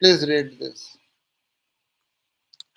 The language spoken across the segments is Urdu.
Please read this.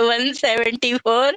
174।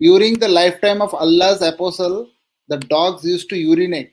During the lifetime of Allah's apostle, the dogs used to urinate.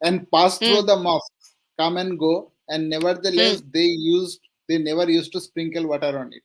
and pass through the mosque, come and go, and nevertheless they never used to sprinkle water on it.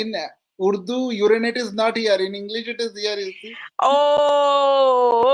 in Urdu urinate is not here, in English it is here, you see.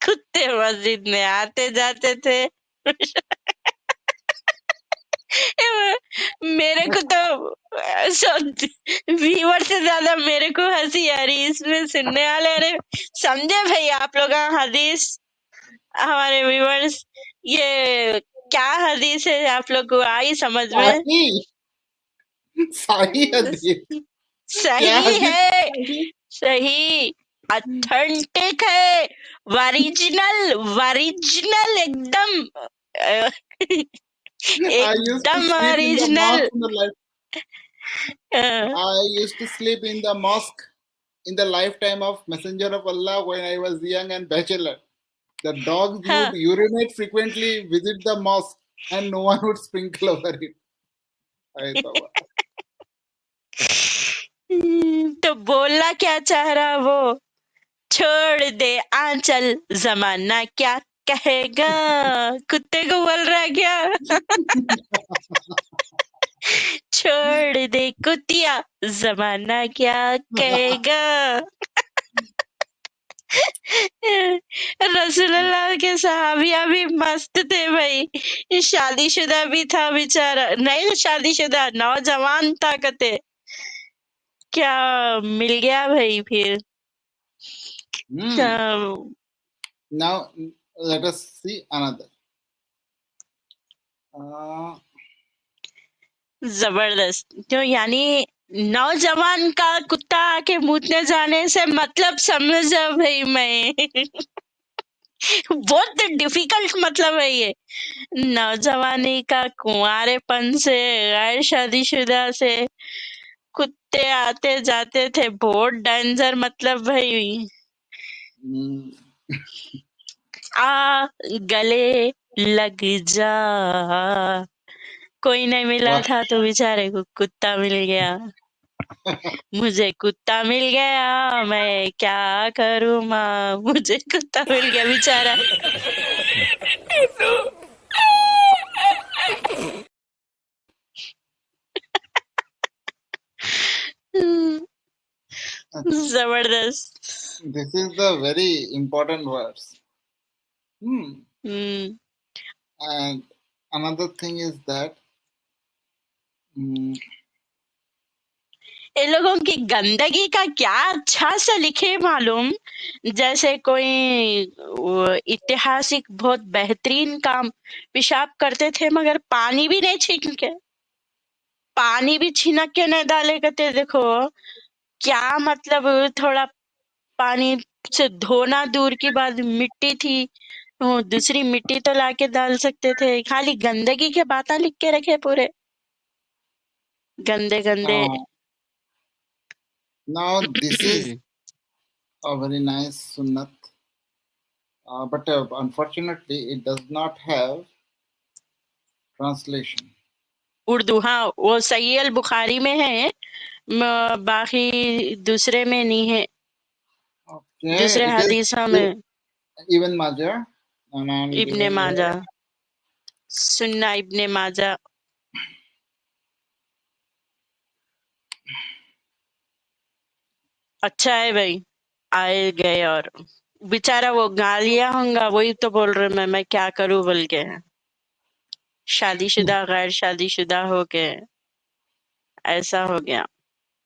کتے مسجد میں آتے جاتے تھے. میرے کو تو ویور سے زیادہ میرے کو ہنسی آ رہی اس میں سننے والے. ارے سمجھے بھائی آپ لوگ حدیث، ہمارے ویورس، یہ کیا حدیث ہے آپ لوگ کو آئی سمجھ میں؟ صحیح حدیث. کیا صحیح حدیث؟ ہے، صحیح اتھینٹک ہے، واریجنل ایک دم ایک I used to them sleep in the original. mosque in the life. I used to sleep in the mosque in the lifetime of Messenger of Allah when I was young and bachelor. The dogs ہاں would urinate frequently, visit the mosque, and no one would sprinkle over it. Ay, Baba. تو بولنا کیا چاہ رہا وہ؟ چھوڑ دے آنچل زمانہ کیا کہے گا. کتے کو بول رہا ہے کیا؟ چھوڑ دے کتیا زمانہ کیا کہے گا. رسول اللہ کے صحابیہ بھی مست تھے بھائی. شادی شدہ بھی تھا بیچارہ، نہیں شادی شدہ نوجوان تھا کہتے. کیا مل گیا بھائی پھر. Now let us see another. زبردست. تو یعنی نوجوان کا کتا آ کے موتنے جانے سے مطلب سمجھا بھائی میں. بہت ڈیفیکلٹ مطلب ہے یہ. نوجوانی کا کنوارے پن سے، غیر شادی شدہ سے کتے آتے جاتے تھے. بہت ڈینجر مطلب بھائی. آ گلے لگ جا. کوئی نہیں ملا تھا تو بیچارے کو کتا مل گیا. مجھے کتا مل گیا میں کیا کروں ماں، مجھے کتا مل گیا بیچارہ. زبردست. This is the very important verse. And another thing is that ان لوگوں کی گندگی کا کیا اچھا سے لکھے معلوم. جیسے کوئی اتہاسک بہت بہترین کام، پیشاب کرتے تھے مگر پانی بھی نہیں چھینک کے، پانی بھی چھینک کے نہیں ڈالے کرتے. دیکھو کیا مطلب. تھوڑا پانی سے دھونا دور کی بات، مٹی تھی دوسری مٹی تو لا کے ڈال سکتے تھے. خالی گندگی کے باتیں لکھ کے رکھے پورے گندے گندے. now this is a very nice sunnat, but unfortunately it does not have translation. Urdu ہاں وہ صحیح البخاری میں ہے، باقی دوسرے میں نہیں ہے. Okay, دوسرے it is حدیثوں میں. Ibn Majah, and I am ابن giving ماجہ، سننا ابن ماجہ. اچھا ہے بھائی، آئے گئے. اور بیچارہ وہ گالیاں ہوں گا وہی تو بول رہے میں کیا کروں بول کے. شادی شدہ غیر شادی شدہ ہو کے ایسا ہو گیا.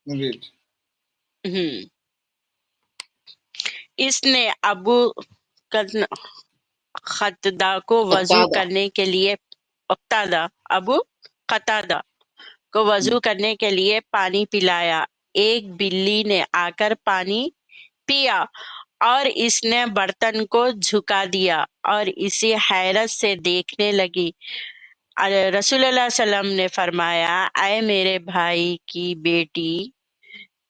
read. اس نے ابو قتادہ کو وضو Qatada. کرنے کے لیے، ابو قتادہ کو وضو کرنے کے لیے پانی پلایا. ایک بلی نے آ کر پانی پیا اور اس نے برتن کو جھکا دیا اور اسے حیرت سے دیکھنے لگی. رسول اللہ صلی اللہ علیہ وسلم نے فرمایا، اے میرے بھائی کی بیٹی،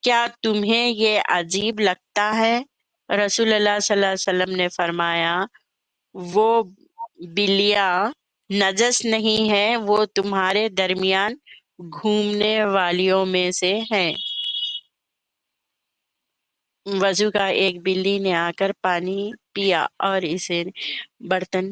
کیا تمہیں یہ عجیب لگتا ہے؟ رسول اللہ صلی اللہ علیہ وسلم نے فرمایا، وہ بلیاں نجس نہیں ہے، وہ تمہارے درمیان گھومنے والیوں میں سے ہیں. وضو کا ایک بلی نے آ کر پانی پیا اور اسے برتن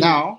Now,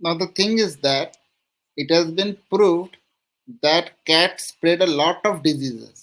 now the thing is that it has been proved that cats spread a lot of diseases,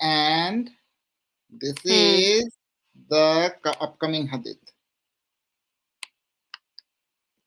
and this is the upcoming hadith.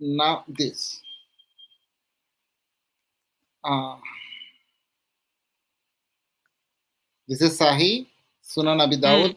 now this. This is Sahih Sunan Abi Dawud.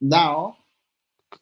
Now,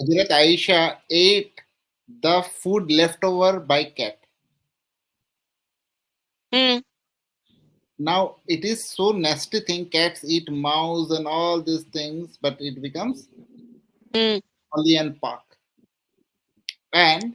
Hazrat Aisha ate the food left over by cat. Now, it is so nasty thing. Cats eat mouse and all these things, but it becomes holy and pak. And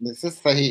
This is Sahih.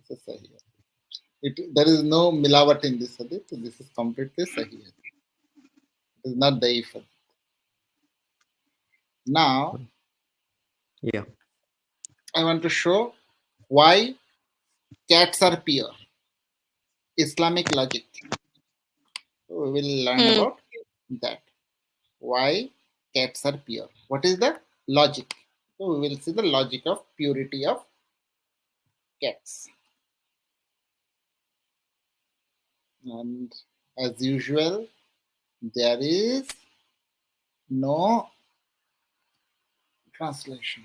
This is Sahih. There is no milawat in this hadith. This is completely Sahih hadith. It is not daif hadith. Now, Yeah. I want to show why cats are pure. Islamic logic. We will learn about that. Why cats are pure. What is the logic? So we will see the logic of purity of cats. And as usual, there is no translation.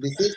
This is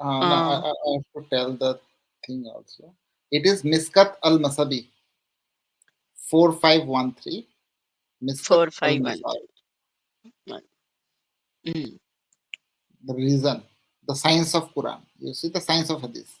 I have to tell the thing also. It is Miskat al-Masabi, 4513. Miskat 4513 the reason, the science of Quran. You see the science of Hadith.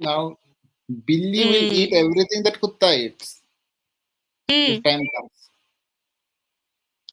Now, Billy will eat everything that Kutta eats if time comes.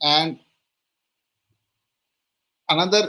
And another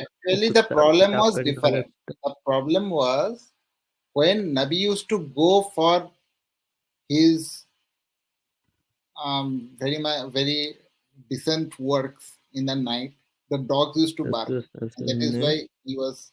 actually the problem was different. The problem was when Nabi used to go for his very decent works in the night, the dogs used to bark. And that is why he was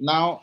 Now,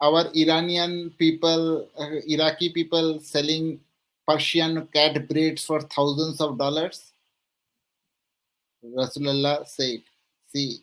our Iranian people, Iraqi people selling Persian cat breeds for thousands of dollars? Rasulullah said, see,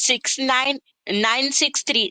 963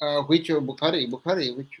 Which Bukhari, which?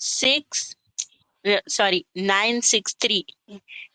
963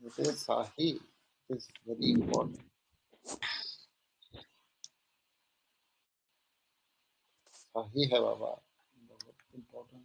It is Sahih. It is very important. Sahih hai Baba. Important.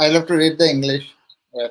I'll have to read the English. Yeah,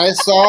I saw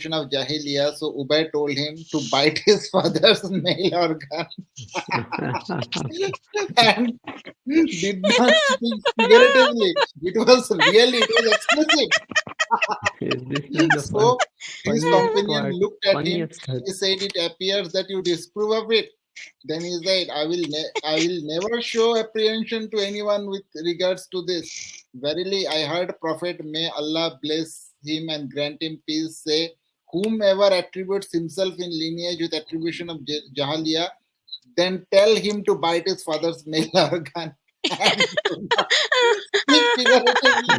of Jahiliyyah, so Ubay told him to bite his father's male organ and did not speak figuratively. It was explicit. This is the So his funniest companion part, looked at him. funniest part. He said, "It appears that you disapprove of it." Then he said, I will never show apprehension to anyone with regards to this. Verily, I heard Prophet, may Allah bless him and grant him peace, say, whomever attributes himself in lineage with attribution of Jahaliyyah, then tell him to bite his father's male organ and do not speak figuratively.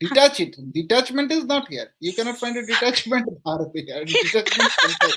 detach it. Detachment is not here. You cannot find a detachment here. Detachment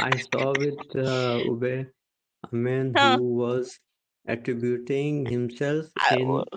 I saw with Ubay a man who was attributing himself in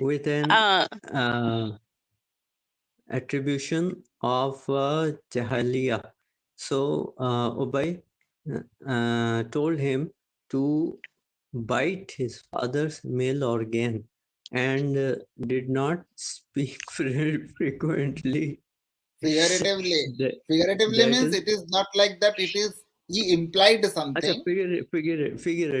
with an attribution of Jahiliya. So Ubay told him to bite his father's male organ and did not speak frequently. Figuratively. That, Figuratively that means is it is not like that. It is, he implied acha, something. figuratively. It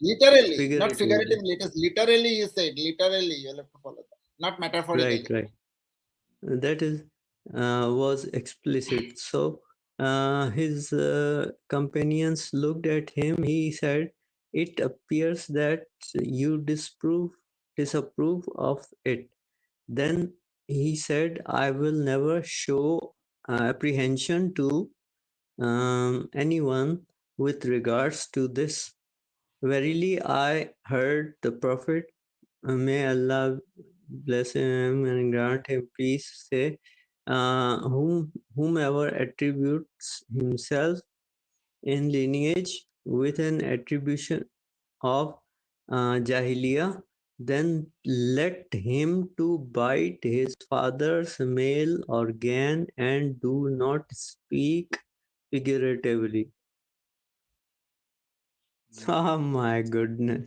literally, not Figuratively. figuratively. It is literally, you said. Literally, you have to follow that. Not metaphorically. Right. That is was explicit. So his companions looked at him. He said, "It appears that you disapprove of it." Then he said, "I will never show apprehension to anyone with regards to this. Verily, I heard the Prophet, may Allah bless him and grant him peace, say, whomever attributes himself in lineage with an attribution of Jahiliyyah, then let him to bite his father's male organ and do not speak figuratively." Oh my goodness.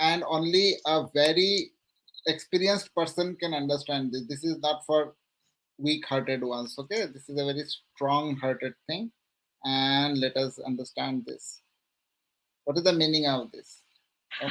and only a very experienced person can understand this. This is not for weak-hearted ones. Okay, this is a very strong-hearted thing, and let us understand this. What is the meaning of this? Okay.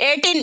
18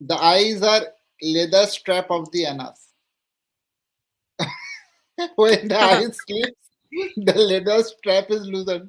the eyes are leather strap of the anus. When the eyes sleeps, the leather strap is loosened.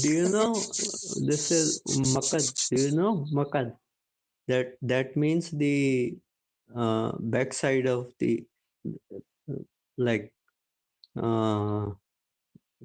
Do you know this is makad? Do you know makad? That means the backside of the leg, from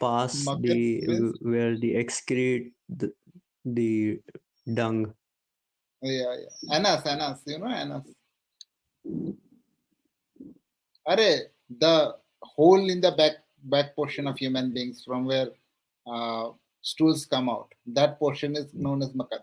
pass Makkad means, where the excrete the dung. yeah. Anus, you know, anus. Arey, the hole in the back portion of human beings from where stools come out, that portion is known as makad.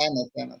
anus.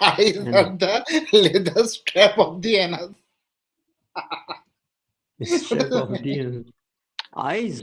I heard the leather strap of the anus. Strap of the eyes.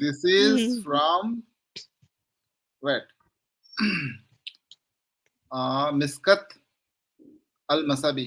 This is from wait. Miskat al-Masabi.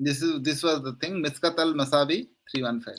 This was the thing. Miskat al-Masabi 315.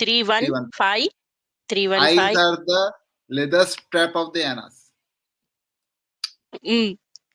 315 Eyes are the leather strap of the anus.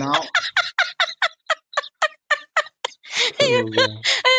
Now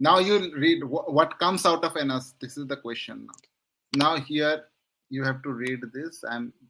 Now you read what comes out of anus. This is the question now. Now here you have to read this. I'm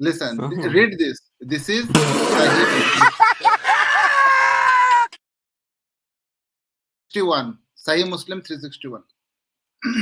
Listen, read this. This is Sahih Muslim. 361. Sahih Muslim 361.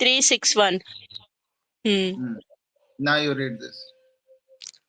361। Now you read this.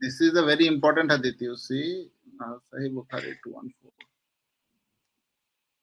This is a very important hadith. You see, Sahih Bukhari 214.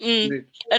Read.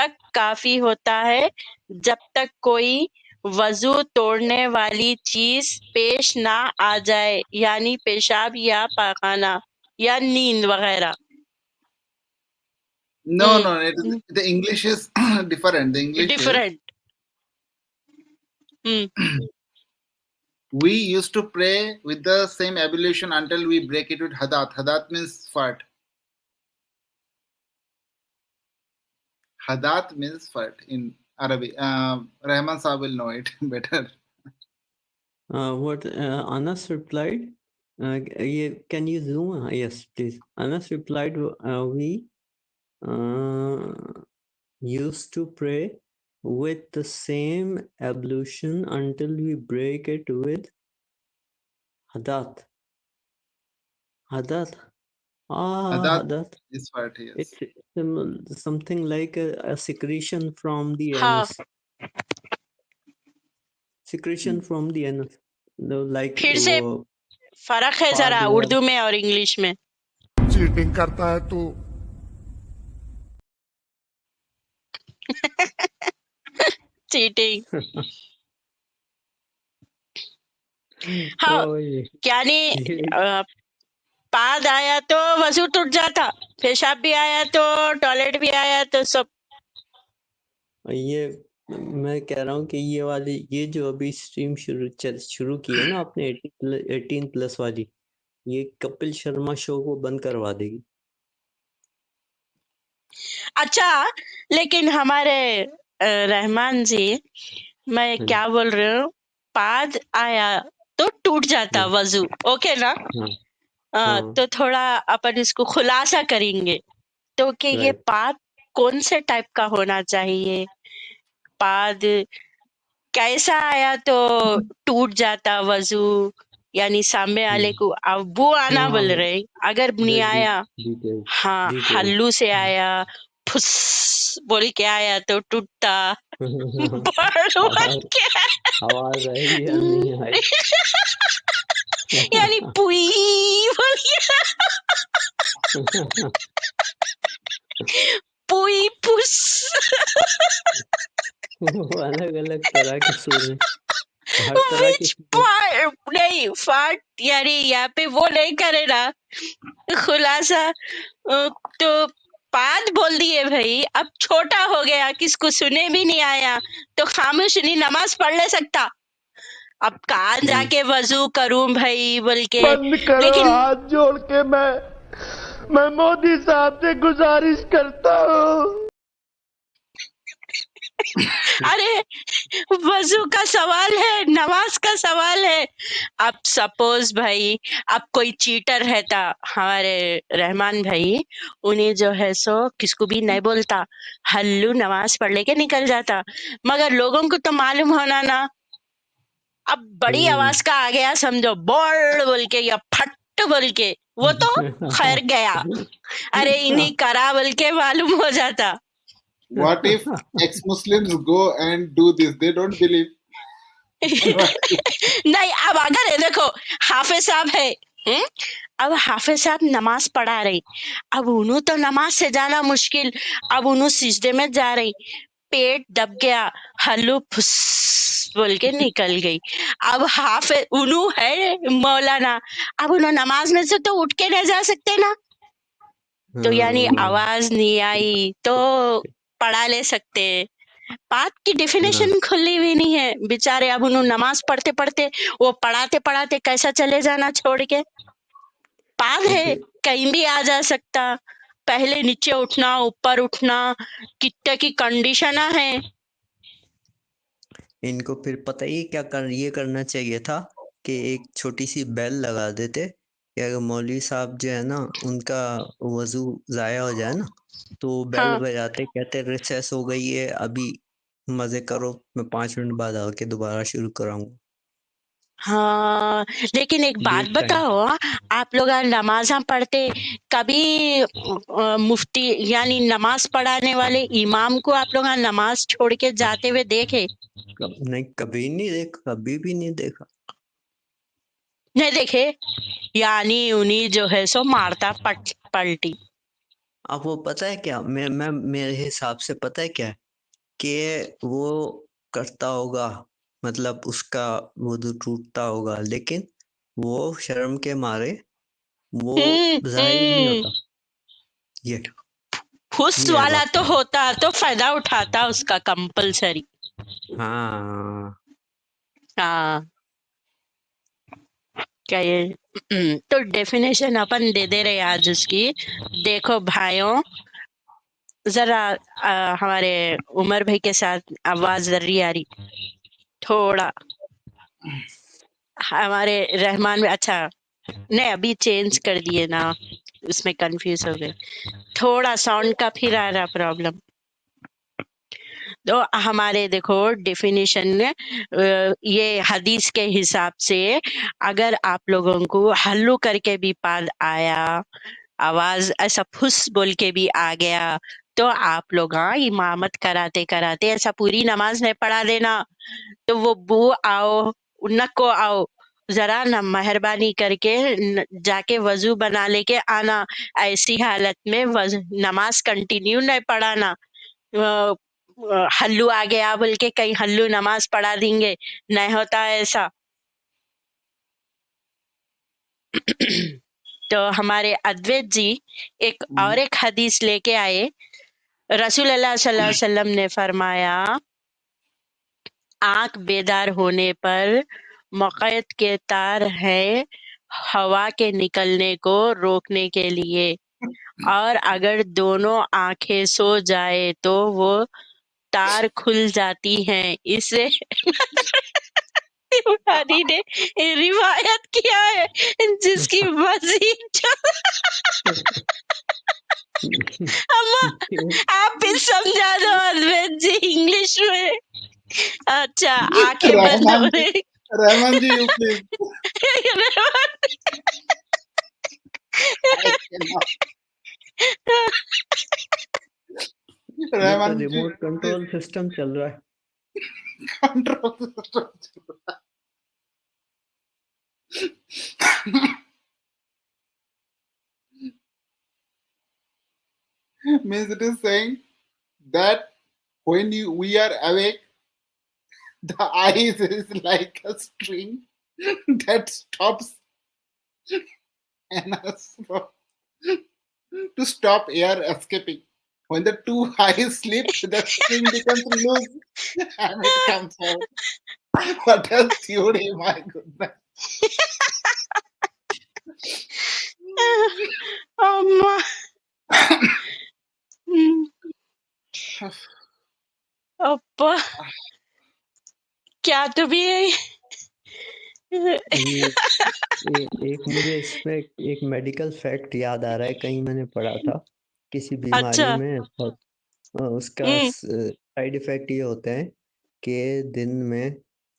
تک کافی ہوتا ہے جب تک کوئی وضو توڑنے والی چیز پیش نہ آ جائے، یعنی پیشاب یا پاخانہ یا نیند وغیرہ. No, the English is different. The English is, different. we used to pray with the same ablution until we break it with hadat. Hadat means fart. Hadat means fart in Arabic. Rahman Saab will know it better. What Anas replied? Can you zoom? Yes, please. Anas replied, we used to pray with the same ablution until we break it with hadat. Hadat. Hadat Hadat. is fart, yes. It's something like a secretion from the ہاں. anus. Secretion from the anus. No, like پھر سے فرق ہے ذرا اردو میں اور انگلش میں. چیٹنگ کرتا ہے تو چیٹنگ. ہاں یعنی پاد آیا تو وضو ٹوٹ جاتا، پیشاب بھی آیا تو ٹوائلٹ بھی آیا تو سب. یہ میں کہہ رہا ہوں کہ یہ والی یہ جو ابھی اسٹریم شروع کی ہے نا آپ نے 18+ والی، یہ کپل شرما شو کو بند کروا دے گی. اچھا لیکن ہمارے رحمان جی، میں کیا بول رہی ہوں، پاد آیا تو ٹوٹ جاتا وضو، اوکے نا؟ تو تھوڑا اپن اس کو خلاصہ کریں گے تو کہ یہ پاد کون سے ٹائپ کا ہونا چاہیے، پاد کیسا آیا تو ٹوٹ جاتا وضو، یعنی سامنے والے کو ابو آنا بول رہے، اگر نہیں آیا ہاں ہلو سے آیا، پھس بول کے آیا تو ٹوٹتا. آواز آئے گی یا نہیں آئے یعنی پوئی بول کے پوئی پھس. الگ الگ طرح کے سور ہیں، ہر طرح کے نہیں فاٹ، یعنی یہاں پہ وہ نہیں کرے نا خلاصہ. تو پاد بول دیے بھائی، اب چھوٹا ہو گیا، کس کو سنے بھی نہیں آیا تو خاموش نہیں نماز پڑھ لے سکتا. اب کہاں جا کے وضو کروں بھائی بول کے. بند کرو ہاتھ جوڑ کے میں مودی صاحب سے گزارش کرتا ہوں. ارے وضو کا سوال ہے، نماز کا سوال ہے. اب سپوز بھائی اب کوئی چیٹر رہتا ہمارے رحمان بھائی، انہیں جو ہے سو کس کو بھی نہیں بولتا، ہلو نماز پڑھ لے کے نکل جاتا، مگر لوگوں کو تو معلوم ہونا نا. اب بڑی آواز کا آ گیا سمجھو، بول بول کے یا پھٹ بول کے، وہ تو خیر گیا. ارے انہیں کرا بول کے معلوم ہو جاتا. What if ex-Muslims go and do this? They don't believe. نہیں اب اگر دیکھو حافظ صاحب ہے، اب حافظ صاحب نماز پڑھا رہی، اب انہوں تو نماز سے جانا مشکل، اب انہوں سجدے میں جا رہی، پیٹ دب گیا، ہلو پھس بول کے نکل گئی. اب حافظ انہوں ہے مولانا، اب انہوں نماز میں سے تو اٹھ کے نہیں جا سکتے نا، تو یعنی آواز نہیں آئی تو پڑھا لے سکتے. بات کی ڈیفینیشن کھلی ہوئی نہیں ہے بیچارے. اب انہوں نماز پڑھتے پڑھتے وہ پڑھاتے پڑھاتے کیسا چلے جانا چھوڑ کے. پاگ ہے کہیں بھی آ جا سکتا، پہلے نیچے اٹھنا اوپر اٹھنا کتنے کی کنڈیشن ہے. ان کو پھر پتہ ہی کیا یہ کرنا چاہیے تھا کہ ایک چھوٹی سی بیل لگا دیتے کہ اگر مولوی صاحب جو ہے نا ان کا وضو ضائع ہو جائے نا تو بیل بجاتے، کہتے ریسیس ہو گئی ہے ابھی مزے کرو، میں 5 منٹ بعد آ کے دوبارہ شروع کراؤں گا. ہاں لیکن ایک بات بتاؤ، آپ لوگ نمازاں پڑھتے کبھی مفتی یعنی نماز پڑھانے والے امام کو آپ لوگ نماز چھوڑ کے جاتے ہوئے دیکھے؟ نہیں کبھی نہیں دیکھا، کبھی بھی نہیں دیکھا. نہیں دیکھے، یعنی انہیں جو ہے سو مارتا پلٹی. اب وہ پتہ ہے کیا، میں میرے حساب سے پتہ ہے کیا کہ وہ کرتا ہوگا، مطلب اس کا وضو ٹوٹتا ہوگا، لیکن وہ شرم کے مارے وہ ظاہر نہیں ہوتا. یہ حس یہ ہے والا بات. تو ہوتا تو فائدہ اٹھاتا اس کا کمپلسری. ہاں ہاں کیا یہ تو ڈیفینیشن اپن دے دے رہے آج اس کی. دیکھو بھائیوں، ذرا ہمارے عمر بھائی کے ساتھ آواز ذری آ رہی تھوڑا. ہمارے رحمان میں اچھا نہیں ابھی چینج کر دیے نا، اس میں کنفیوز ہو گئے تھوڑا ساؤنڈ کا پھر آ رہا پرابلم. تو ہمارے دیکھو ڈیفینیشن یہ حدیث کے حساب سے اگر آپ لوگوں کو ہلو کر کے بھی پاد آیا، آواز ایسا پھس بول کے بھی آ گیا، تو آپ لوگ امامت کراتے کراتے ایسا پوری نماز نہیں پڑھا دینا. تو وہ بو آؤ نکو آؤ، ذرا نہ مہربانی کر کے جا کے وضو بنا لے کے آنا. ایسی حالت میں نماز کنٹینیو نہیں پڑھانا. ہلو آ گیا بول کے کہیں ہلو نماز پڑھا دیں گے، نہیں ہوتا ایسا. تو ہمارے ادویت جی ایک حدیث لے کے آئے. رسول اللہ صلی اللہ علیہ وسلم نے فرمایا آنکھ بیدار ہونے پر مقید کے تار ہے ہوا کے نکلنے کو روکنے کے لیے، اور اگر دونوں آنکھیں سو جائے تو وہ تار کھل جاتی ہیں. اسے بخاری نے روایت کیا ہے، جس کی مزید اما آپ بھی سمجھا دو ادویت جی انگلش میں. اچھا آنکھیں بند ہو رہی. Rahman ji, you please. I cannot. یہ تو Rahman ji, remote control system چل رہا ہے. control the system. Means it is saying that when we are awake, the eyes is like a string that stops and to stop air escaping. When the two eyes sleep, the string becomes loose and it comes out. What a theory, my goodness. اما ابا کیا تو بھی ایک مجھے اس میں ایک میڈیکل فیکٹ یاد آ رہا ہے، کہیں میں نے پڑھا تھا کسی بیماری اچھا میں اس کا سائیڈ ایفیکٹ یہ ہوتا ہے کہ دن میں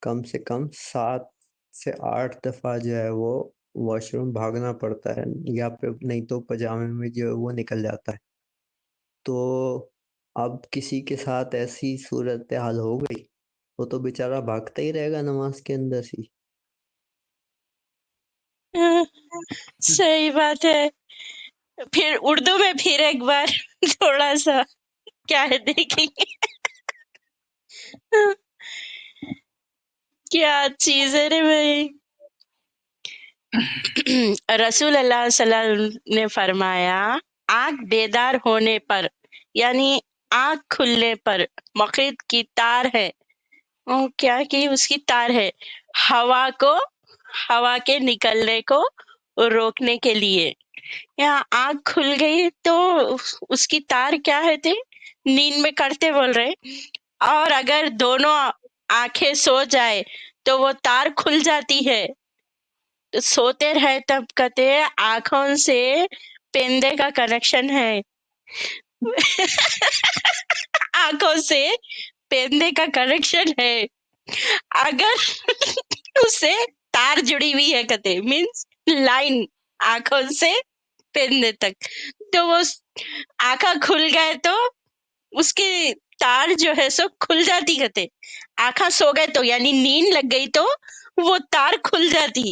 کم سے کم 7 سے 8 دفعہ جو ہے وہ واش روم بھاگنا پڑتا ہے، یا پھر نہیں تو پجامے میں جو ہے وہ نکل جاتا ہے. تو اب کسی کے ساتھ ایسی صورتحال ہو گئی وہ تو بیچارہ بھاگتا ہی رہے گا نماز کے اندر سے. صحیح بات ہے. پھر اردو میں پھر ایک بار تھوڑا سا کیا ہے دیکھیں گے. کیا چیز ہے رے بھائی. رسول اللہ صلی اللہ علیہ وسلم نے فرمایا آنکھ بیدار ہونے پر یعنی آنکھ کھلنے پر مقید کی تار ہے. کیا کہ اس کی تار ہے ہوا کے نکلنے کو روکنے کے لیے. یہاں آنکھ کھل گئی تو اس کی تار کیا ہے تھے نیند میں کرتے بول رہے، اور اگر دونوں آنکھیں سو جائے تو وہ تار کھل جاتی ہے. تو سوتے رہے تب کہتے آنکھوں سے پندے کا کنیکشن ہے. آنکھوں سے پندے کا کنیکشن ہے، اگر اس سے تار جڑی ہوئی ہے کہتے مینس لائن آنکھوں سے پندے تک، تو وہ آنکھیں کھل گئے تو اس کی تار جو ہے سو کھل جاتی کہتے. آنکھیں سو گئے تو یعنی نیند لگ گئی تو وہ تار کھل جاتی.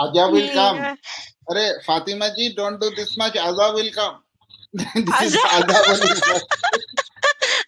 Azab will come. Arey Fatima ji, don't do this much. Azab will come. This is Azab will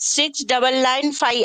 6995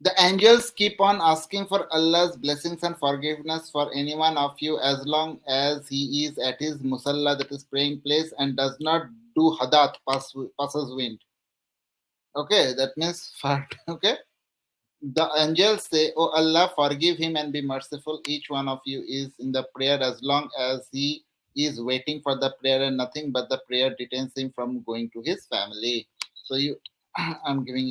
The angels keep on asking for Allah's blessings and forgiveness for any one of you as long as he is at his musalla, that is praying place, and does not do hadat, passes wind. Okay, that means fart. Okay. The angels say, "Oh Allah, forgive him and be merciful. Each one of you is in the prayer as long as he is waiting for the prayer, and nothing but the prayer detains him from going to his family." So I'm giving.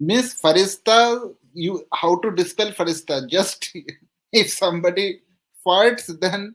Miss Farista, how to dispel Farista? Just if somebody farts, then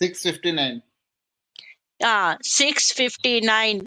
659. 659.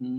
Hmm.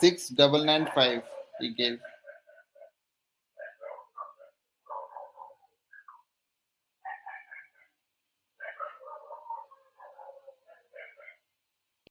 6995 he gave.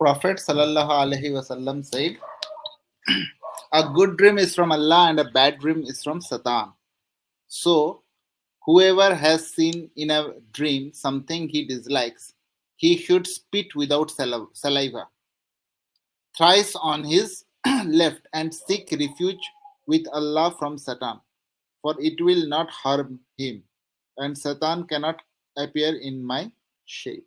Prophet sallallahu alaihi wasallam said, "A good dream is from Allah and a bad dream is from Satan. So, whoever has seen in a dream something he dislikes, he should spit without saliva thrice on his left and seek refuge with Allah from Satan, for it will not harm him, and Satan cannot appear in my shape."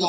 Now,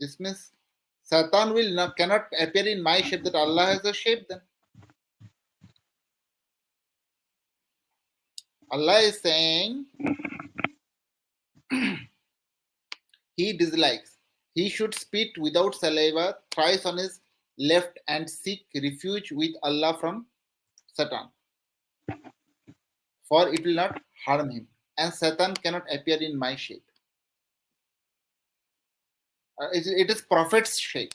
This means Satan will not cannot appear in my shape. That Allah has a shape. Then Allah is saying he dislikes. He should spit without saliva thrice on his left and seek refuge with Allah from Satan, for it will not harm him, and Satan cannot appear in my shape. It is Prophet's shape.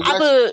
Allah,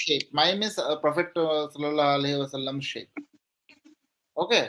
shape. My means Prophet sallallahu alaihi wasallam shape. Okay.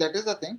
that is the thing.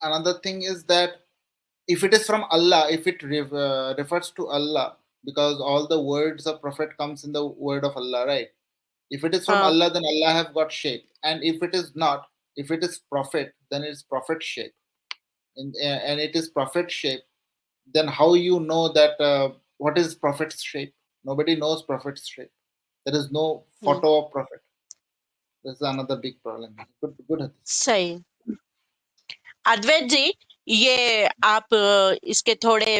Another thing is that if it is from Allah, if it refers to Allah, because all the words of Prophet comes in the word of Allah, right? If it is from ہاں Allah, then Allah have got shape. And if it is not, if it is Prophet, then it's Prophet shape. And it is Prophet shape, then how you know that what is Prophet's shape? Nobody knows Prophet's shape. There is no photo of Prophet. This is another big problem. Good hadith. صحیح. ادویت جی یہ آپ اس کے تھوڑے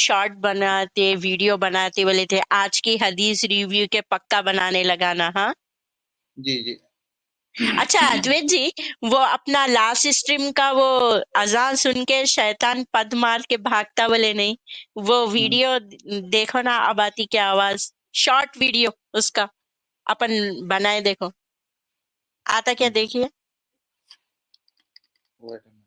شارٹ بناتے ویڈیو بناتے بولے تھے آج کی حدیث ریویو کے پکا بنانے لگانا. ہاں جی جی. اچھا ادویت جی وہ اپنا لاسٹ اسٹریم کا وہ اذان سن کے شیطان پد مار کے بھاگتا بولے نہیں وہ ویڈیو دیکھو نا اب آتی کیا آواز شارٹ ویڈیو اس کا اپن بنائے دیکھو آتا کیا دیکھیے. Wait a minute.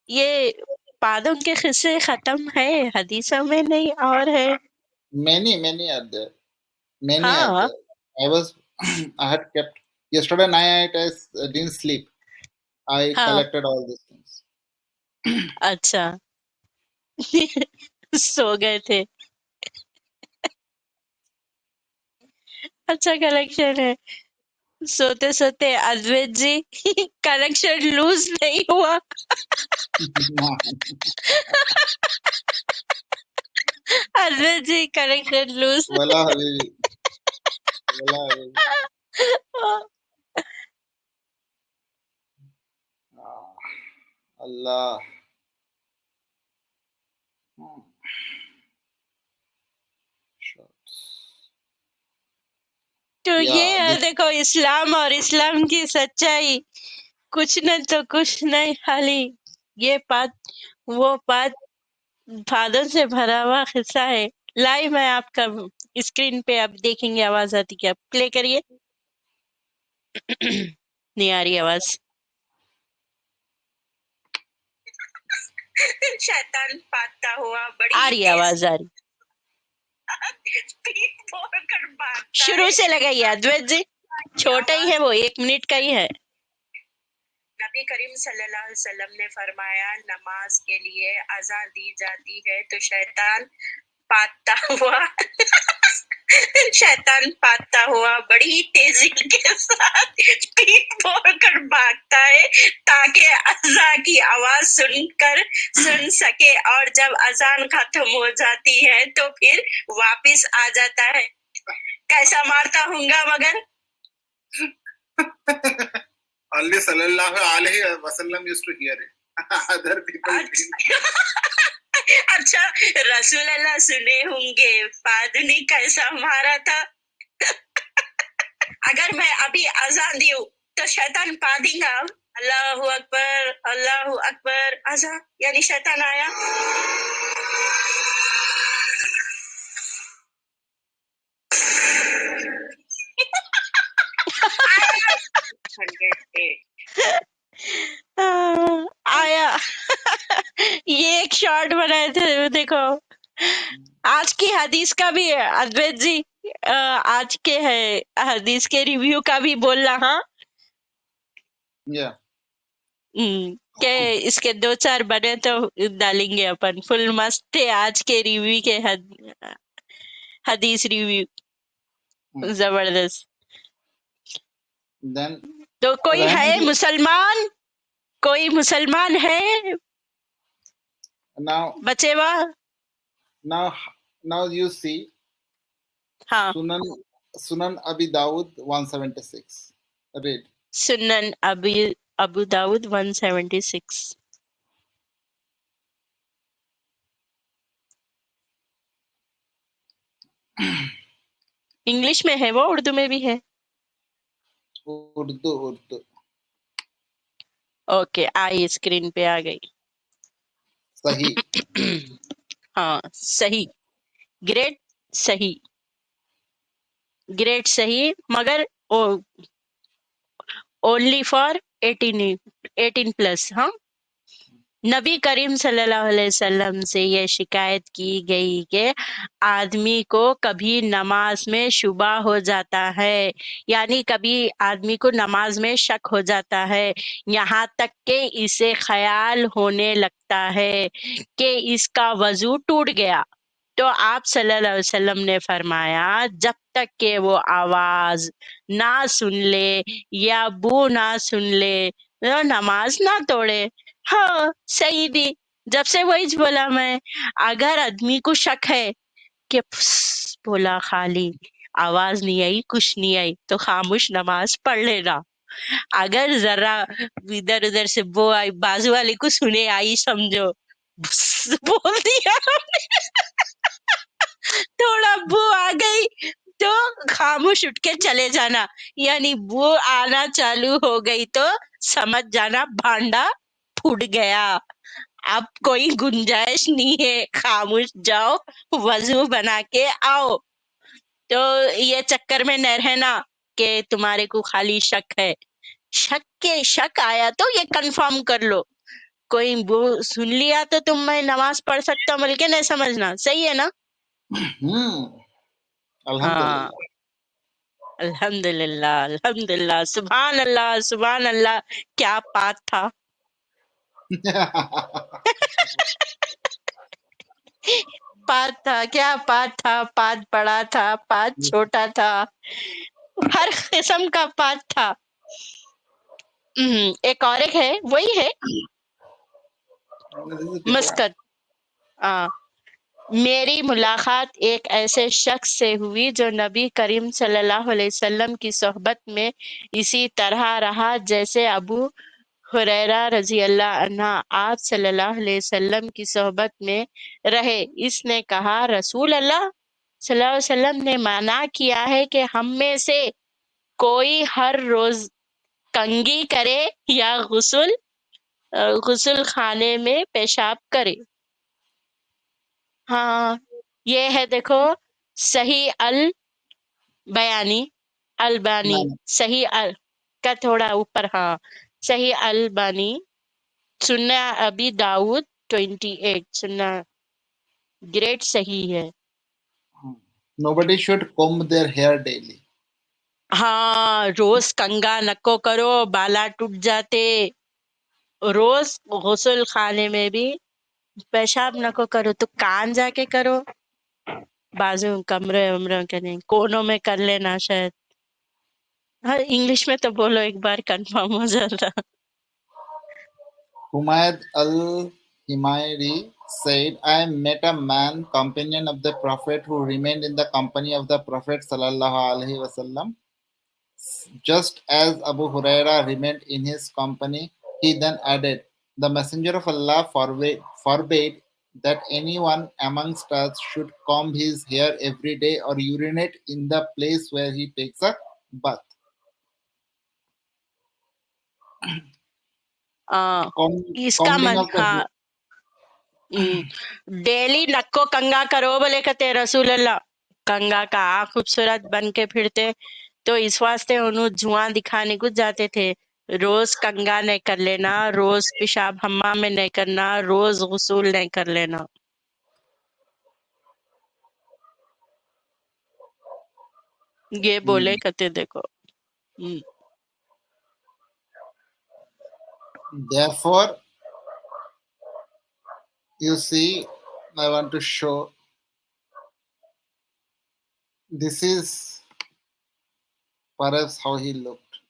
یہ پادوں کے قصے ختم ہے حدیثوں میں نہیں اور ہے. Many are there. Many are ہاں there. I had kept yesterday night. I didn't sleep. I ہاں collected all these things. اچھا سو گئے تھے. اچھا کلیکشن ہے. سوتے سوتے ادویت جی کلیکشن لوز نہیں ہوا. Advait ji collection lose. Wala habibi. Wala habibi. Allah. تو یہ Yeah. ہے دیکھو اسلام اور اسلام کی سچائی کچھ نہ تو کچھ نہیں خالی یہ بات وہ بات فادر سے بھرا ہوا قصہ ہے. لائیو میں آپ کا اسکرین پہ آپ دیکھیں گے آواز آتی کیا پلے کریے. نہیں آ رہی آواز. شیطان پاتا ہوا بڑی آ رہی آواز آ رہی. شروع سے لگائیے ادویت جی چھوٹا ہی ہے وہ 1 منٹ کا ہی ہے. نبی کریم صلی اللہ علیہ وسلم نے فرمایا نماز کے لیے اذان دی جاتی ہے تو شیطان پاتا ہوا شیطان پاتا ہوا بڑی تیزی کے ساتھ پیٹ پھوڑ کر بھاگتا ہے تاکہ اذان کی آواز سن سکے اور جب اذان ختم ہو جاتی ہے تو پھر واپس آ جاتا ہے. کیسا مارتا ہوں گا مگر Only sallallahu alaihi wasallam used to hear it. Other people didn't. اچھا رسول اللہ سنے ہوں گے پادنی کیسا مارا تھا. اگر میں ابھی اذان دیوں تو شیطان پادیں گا اللہ اکبر اذان یعنی شیطان آیا. آیا یہ ایک شارٹ بنائے تھے دیکھو. آج کی حدیث کا بھی ادویت جی آج کے ہے حدیث کے ریویو کا بھی بولنا. ہاں Yeah. کہ اس کے 2-4 بنے تو ڈالیں گے اپن. فل مست تھے آج کے ریویو کے حدیث ریویو زبردست. Then تو کوئی ہے Rahman مسلمان کوئی مسلمان ہے now بچے وا. now you see ہاں Sunan Abi Dawud 176. Read. سنن ابو داؤد 176. انگلش میں ہے وہ اردو میں بھی ہے. Urdu. اوکے آئی اسکرین پہ آ گئی. Sahih. ہاں صحیح گریٹ صحیح مگر اونلی فار 18 پلس. ہاں نبی کریم صلی اللہ علیہ وسلم سے یہ شکایت کی گئی کہ آدمی کو کبھی نماز میں شبہ ہو جاتا ہے، یعنی کبھی آدمی کو نماز میں شک ہو جاتا ہے، یہاں تک کہ اسے خیال ہونے لگتا ہے کہ اس کا وضو ٹوٹ گیا، تو آپ صلی اللہ علیہ وسلم نے فرمایا جب تک کہ وہ آواز نہ سن لے یا بو نہ سن لے وہ نماز نہ توڑے۔ ہاں صحیح دی، جب سے وہی بولا میں، اگر آدمی کو شک ہے کہ پھس بولا خالی آواز نہیں آئی کچھ نہیں آئی تو خاموش نماز پڑھ لینا، اگر ذرا ادھر ادھر سے وہ آئی بازو والے کو سنے آئی سمجھو بس بول دیا تھوڑا بو آ گئی تو خاموش اٹھ کے چلے جانا، یعنی بو آنا چالو ہو گئی تو سمجھ جانا بھانڈا پھوٹ گیا، اب کوئی گنجائش نہیں ہے، خاموش جاؤ وضو بنا کے آؤ۔ تو یہ چکر میں نہ رہنا کہ تمہارے کو خالی شک ہے، شک آیا تو یہ کنفرم کر لو، کوئی وہ سن لیا تو تم میں نماز پڑھ سکتا ہوں بلکہ نہیں سمجھنا، صحیح ہے نا؟ ہاں الحمدللہ. الحمدللہ الحمدللہ سبحان اللہ کیا بات تھا، پات تھا کیا پات تھا، پات بڑا تھا پات چھوٹا تھا، ہر قسم کا پات تھا۔ ایک اور ایک ہے وہی ہے This is different. مسکت۔ میری ملاقات ایک ایسے شخص سے ہوئی جو نبی کریم صلی اللہ علیہ وسلم کی صحبت میں اسی طرح رہا جیسے ابو ہریرہ رضی اللہ عنہ آپ صلی اللہ علیہ وسلم کی صحبت میں رہے۔ اس نے کہا رسول اللہ صلی اللہ علیہ وسلم نے منع کیا ہے کہ ہم میں سے کوئی ہر روز کنگھی کرے یا غسل خانے میں پیشاب کرے۔ ہاں یہ ہے دیکھو صحیح البانی No. صحیح کا تھوڑا اوپر، ہاں صحیح البانی سننا ابی داؤد 28 سننا گریٹ صحیح ہے۔ Nobody should comb their hair daily. ہاں روز کنگا نکو کرو بالا ٹوٹ جاتے، روز غسل خانے میں بھی پیشاب نکو کرو تو کان جا کے کرو، بازو کمرے ومروں کے نہیں کونوں میں کر لینا شاید، ہاں انگلش میں تو بولو ایک بار کنفرم ہو جاتا۔ Humayd al-Himayri said, I met a man, companion of the Prophet, who remained in the company of the Prophet sallallahu alaihi wasallam. Just as Abu Huraira remained in his company, he then added, the Messenger of Allah forbade that anyone amongst us should comb his hair every day or urinate in the place where he takes a bath. اس کا Combing of the ہاں hair. ڈیلی نکو کنگا کرو بولے کہتے رسول اللہ، کنگا کا خوبصورت بن کے پھرتے تو اس واسطے انہوں دھواں دکھانے کو جاتے تھے، روز کنگا نہیں کر لینا، روز پیشاب حمام میں نہیں کرنا، روز غسول نہیں کر لینا، یہ بولے کہتے دیکھو۔ Therefore, you see, I want to show this is perhaps how he looked.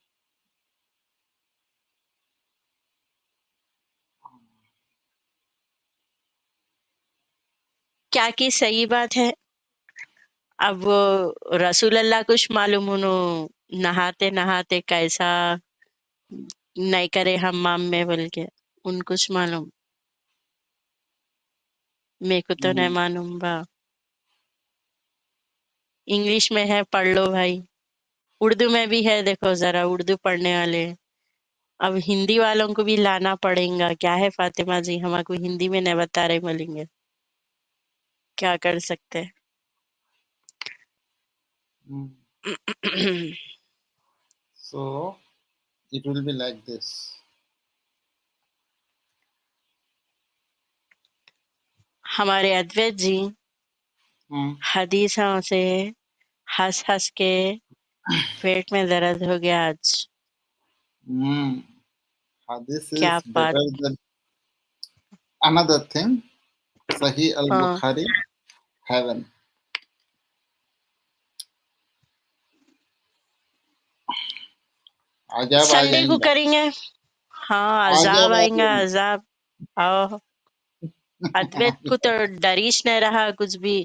کیا کی صحیح بات ہے، اب وہ رسول اللہ کچھ معلوم انہوں نہاتے نہاتے کیسا نہیں کرے حمام میں بول کے ان کچھ معلوم، میرے کو تو نہیں معلوم با، انگلش میں ہے پڑھ لو بھائی، اردو میں بھی ہے دیکھو ذرا اردو پڑھنے والے، اب ہندی والوں کو بھی لانا پڑیں گا، کیا ہے فاطمہ جی ہمارے کو ہندی میں نہیں بتا رہے بولیں گے، کیا کر سکتے۔ So it will be like this. ہمارے ادویت جی Hmm. حدیثوں سے ہنس ہنس کے پیٹ میں درد ہو گیا آج. Hmm. Hadith کیا is بات. better than another thing. Sahih ہاں al-Bukhari, heaven. عذاب آ سنڈے جائیں کو گا. کریں گے. ہاں عذاب عذاب آ آئیں گا جائیں عذاب. آؤ ادویت کو تو ڈریش نہیں رہا کچھ بھی.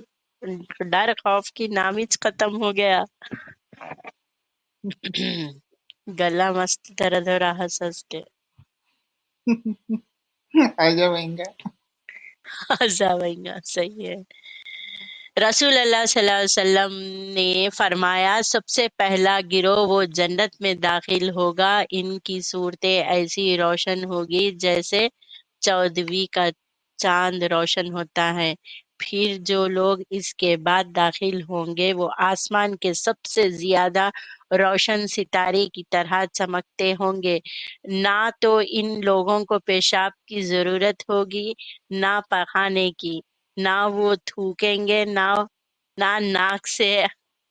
ڈر خوف کی نامیج ختم ہو گیا. گلا مست درد ہو رہا ہنس ہنس کے. عذاب آئیں گا. عذاب آئیں گا. صحیح ہے. رسول اللہ صلی اللہ علیہ وسلم نے فرمایا سب سے پہلا گروہ وہ جنت میں داخل ہوگا ان کی صورتیں ایسی روشن ہوگی جیسے 14ویں کا چاند روشن ہوتا ہے. پھر جو لوگ اس کے بعد داخل ہوں گے وہ آسمان کے سب سے زیادہ روشن ستارے کی طرح چمکتے ہوں گے. نہ تو ان لوگوں کو پیشاب کی ضرورت ہوگی نہ پخانے کی. نہ وہ تھوکیں گے نہ ناک سے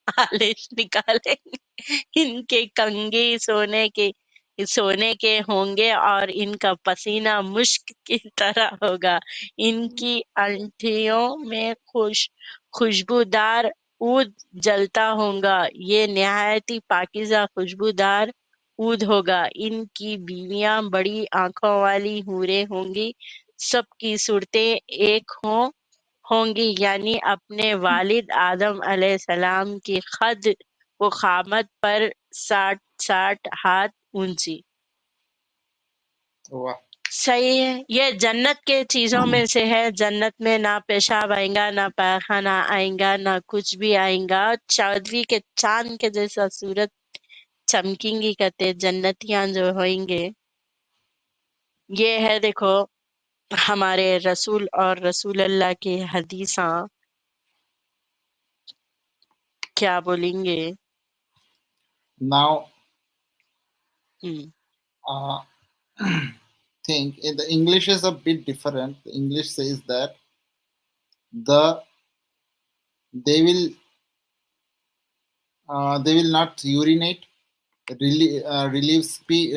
آلش نکالیں گے. ان کے کنگھی سونے کے ہوں گے اور ان کا پسینہ مشک کی طرح ہوگا. ان کی انٹھیوں میں خوشبودار عود جلتا ہوگا. یہ نہایت ہی پاکیزہ خوشبودار عود ہوگا. ان کی بیویاں بڑی آنکھوں والی حوریں ہوں گی. سب کی صورتیں ایک ہوں گی یعنی اپنے والد آدم علیہ السلام کی قد و قامت پر 60 ہاتھ اونچی. واہ. صحیح ہے. یہ جنت کے چیزوں میں سے ہے. جنت میں نہ پیشاب آئیں گا نہ پاخانہ آئیں گا نہ کچھ بھی آئیں گا. 14ویں کے چاند کے جیسا صورت چمکیں گی کہتے جنتیاں جو ہوئیں گے. یہ ہے دیکھو ہمارے رسول اور رسول اللہ کی حدیثاں کیا بولیں گے. Now, ہم، think the English is a bit different. The English says that the they will not urinate, relieve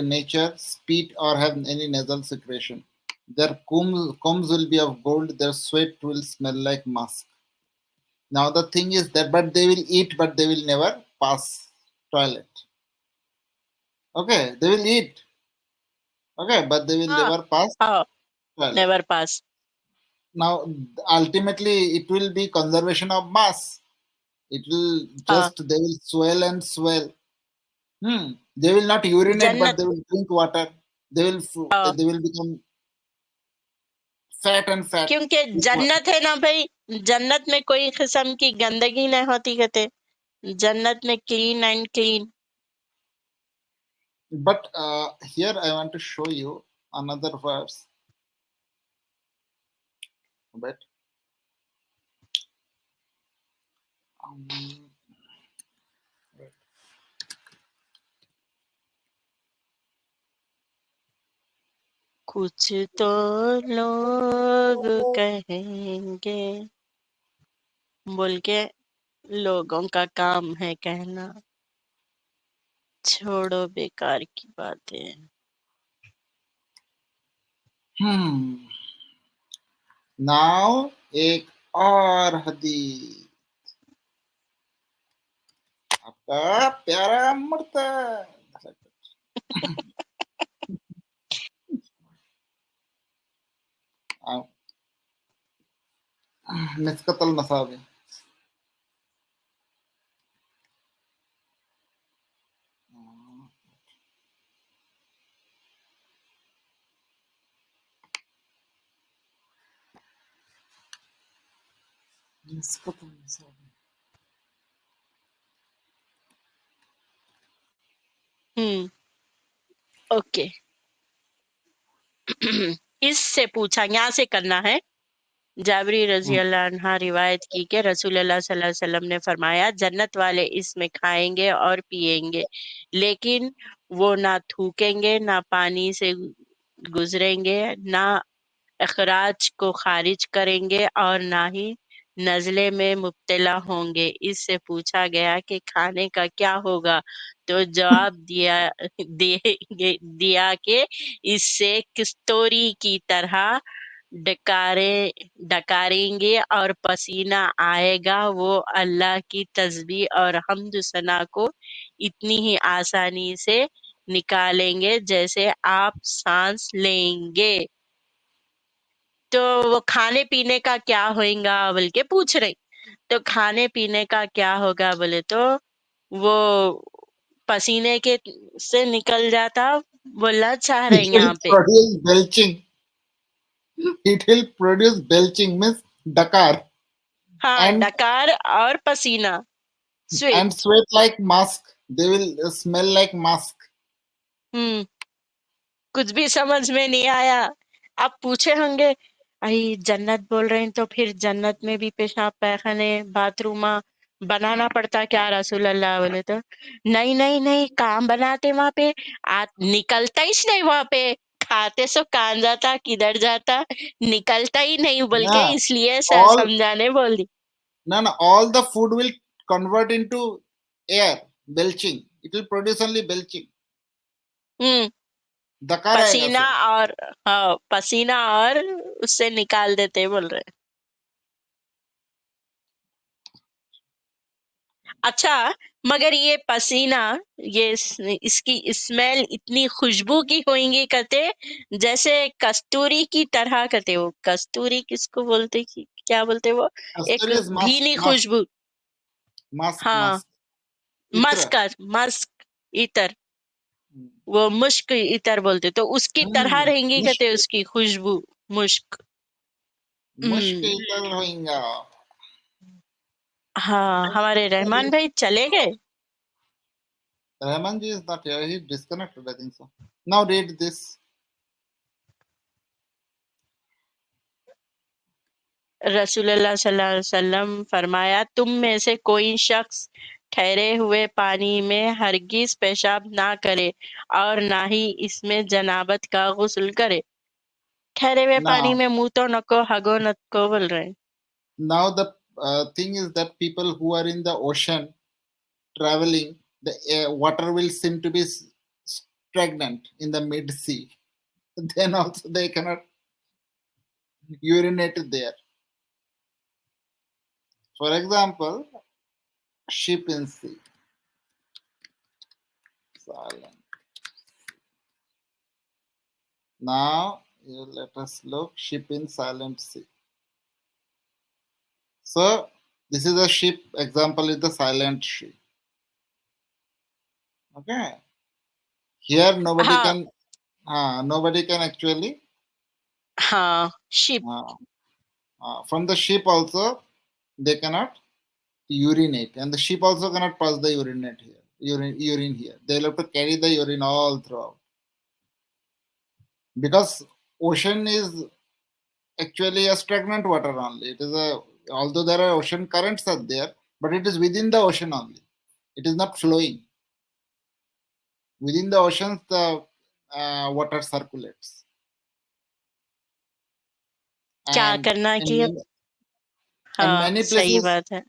nature, spit, or have any nasal secretion. Their combs will be of gold. Their sweat will smell like musk. Now the thing is that, but they will eat, but they will never pass toilet. Okay, they will eat. Okay, but they will ہاں never pass ہاں toilet. Never pass. Now, ultimately, it will be conservation of mass. It will ہاں just, they will swell and swell. They will not urinate, but جنت. they will drink water. They will ہاں they will become fat and fat. کیونکہ جنت ہے نا بھائی. جنت میں کوئی قسم کی گندگی نہیں ہوتی کہتے. جنت میں clean and clean. But here I want to show you another verse. But um, کچھ تو لوگ کہیں گے بول کے لوگوں کا کام ہے کہنا. چھوڑو بیکار کی باتیں. now ایک اور حدیث آپ کا پیارا مرتا مسقط المصابيح. مسقط المصابيح. اوکے. اس سے پوچھا یہاں سے کرنا ہے. جابری رضی اللہ عنہ روایت کی کہ رسول اللہ صلی اللہ علیہ وسلم نے فرمایا جنت والے اس میں کھائیں گے اور پیئیں گے لیکن وہ نہ تھوکیں گے نہ پانی سے گزریں گے نہ اخراج کو خارج کریں گے اور نہ ہی نزلے میں مبتلا ہوں گے۔ اس سے پوچھا گیا کہ کھانے کا کیا ہوگا، تو جواب دیا کہ اس سے کستوری کی طرح ڈکاریں گے اور پسینہ آئے گا۔ وہ اللہ کی تسبیح اور حمد و ثنا کو اتنی ہی آسانی سے نکالیں گے جیسے آپ سانس لیں گے۔ تو وہ کھانے پینے کا کیا ہوئیں گا بول کے پوچھ رہے، تو کھانے پینے کا کیا ہوگا بولے تو وہ پسینے کے سے نکل جاتا، بولنا چاہ رہے It ہیں will یہاں پہ۔ produce belching. It will produce belching means dakar ہاں، and ڈکار اور پسینہ، sweet. sweat like musk. They will smell like musk. ہوں، کچھ بھی سمجھ میں نہیں آیا۔ آپ پوچھے ہوں گے ائی جنت بول رہے ہیں تو پھر جنت میں بھی پیشاب پیخانے باتھ روم بنانا پڑتا کیا رسول اللہ؟ بولے تو نہیں نہیں نہیں، کام بناتے وہاں پہ، نکلتا ہی نہیں وہاں پہ، کھاتے سو کان جاتا کدھر جاتا، نکلتا ہی نہیں بول کے، No, اس لیے all سمجھانے بول دی۔ no, all the food will convert into air, belching. It will produce only belching. ہوں، Dakar آئے گا پسینہ صرف. اور ہاں پسینہ اور اس سے نکال دیتے بول رہے۔ اچھا، مگر یہ پسینہ، یہ اس کی اسمیل اتنی خوشبو کی ہوئیں گی کہتے جیسے کستوری کی طرح، کہتے وہ کستوری کس کو بولتے، کیا بولتے وہ، ایک Asturi is musk, Bini musk, خوشبو، musk, ہاں، musk. Itra. مسک عطر، وہ مشک عطر بولتے، تو اس کی طرح رہیں گی Mushk, کہتے اس کی خوشبو، مشک۔ mushk ہم، iter ہوئیں گا. ہاں، ہمارے رحمان بھائی چلے گئے۔ Rahman ji is not here. He disconnected, I think so. Now read this. رسول اللہ صلی اللہ علیہ وسلم فرمایا، تم میں سے کوئی شخص ٹھہرے ہوئے پانی میں ہرگز پیشاب نہ کرے اور نہ ہی اس میں جنابت کا غسل کرے۔ ٹھہرے ہوئے پانی Now, میں منہ تو نکو ہگو نکو بول رہے ہیں۔ now the thing is that people who are in the ocean traveling, the water will seem to be stagnant in the mid sea. Then also they cannot urinate there. For example, ship in sea. Silent. Now let us look ship in silent sea. So this is a ship. Example is the silent ship. Okay. Here nobody ہاں can actually ہاں، شپ، from the ship also they cannot urinate, and the ship also cannot pass the urine here. They'll have to carry the urine all throughout, because ocean is actually a stagnant water only. It is although there are ocean currents are there, but it is within the ocean only. It is not flowing. Within the oceans the water circulates. کیا and کرنا in کہ many, and ہاں many صحیح places بات ہے۔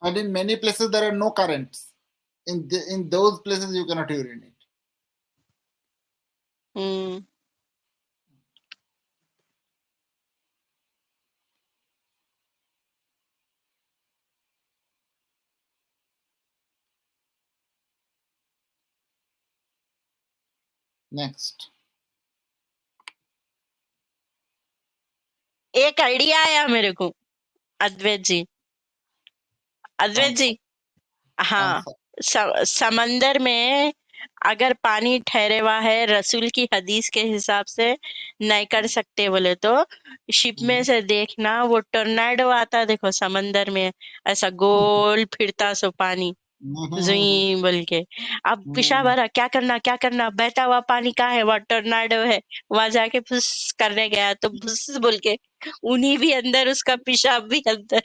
and in many places there are no currents. In those places you cannot urinate. ہوں، Next. ایک آئیڈیا آیا میرے کو، ادویت جی، ادویت جی، Answer. ہاں، Answer. سمندر میں اگر پانی ٹھہرے ہوا ہے، رسول کی حدیث کے حساب سے نہیں کر سکتے بولے تو شپ میں سے دیکھنا وہ ٹورناڈو آتا، دیکھو سمندر میں ایسا گول پھرتا سو پانی زوئیں بول کے، اب پیشاب آ رہا، کیا کرنا، بہتا ہوا پانی کا ہے، وہاں ٹورناڈو ہے، وہاں جا کے پھس کرنے گیا تو بھس بول کے انہی بھی اندر، اس کا پیشاب بھی اندر،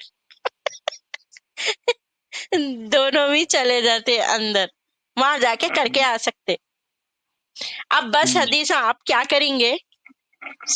دونوں بھی چلے جاتے اندر، وہاں جا کے کر کے آ سکتے۔ اب بس حدیث آپ کیا کریں گے،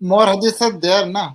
More hadith are there, na?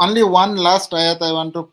Only one last ayat I want to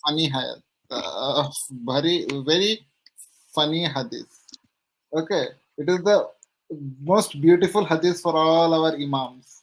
funny ayat. Very funny hadith. Okay, it is the most beautiful hadith for all our imams.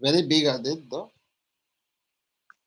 Very big hadith though.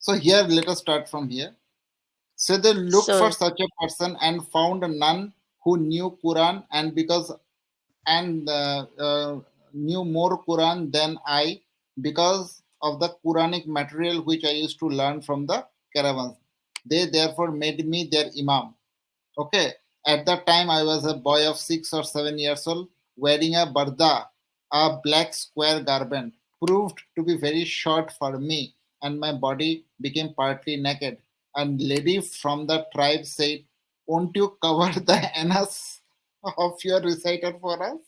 so here let us start from here. So they looked So for such a person and found none who knew Quran and knew more Quran than I, because of the Quranic material which I used to learn from the caravans. They therefore made me their imam. Okay. At that time, I was a boy of 6 or 7 years old, wearing a barda, a black square garment, proved to be very short for me, and my body became partly naked. And lady from the tribe said, "Won't you cover the anus of your reciter for us?"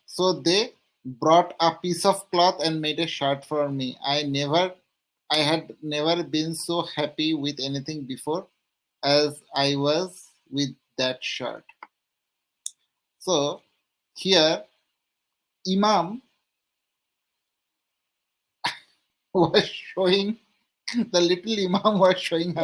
So they brought a piece of cloth and made a shirt for me. I had never been so happy with anything before as I was with that shirt. So here Imam was showing, the little Imam was showing her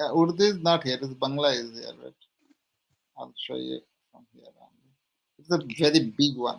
yeah, Urdu is not here, it's Bangla is here, right? I'll show you from here on. It's a very big one.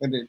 Read.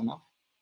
enough.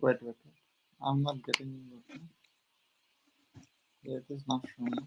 Wait. I'm not getting it. It is not showing.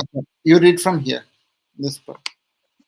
okay. You read from here. This part.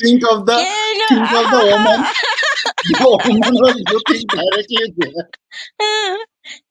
think of the woman. The woman was looking directly there.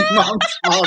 Imam Sahab.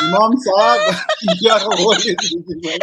Imam Sahab, your hole is visible.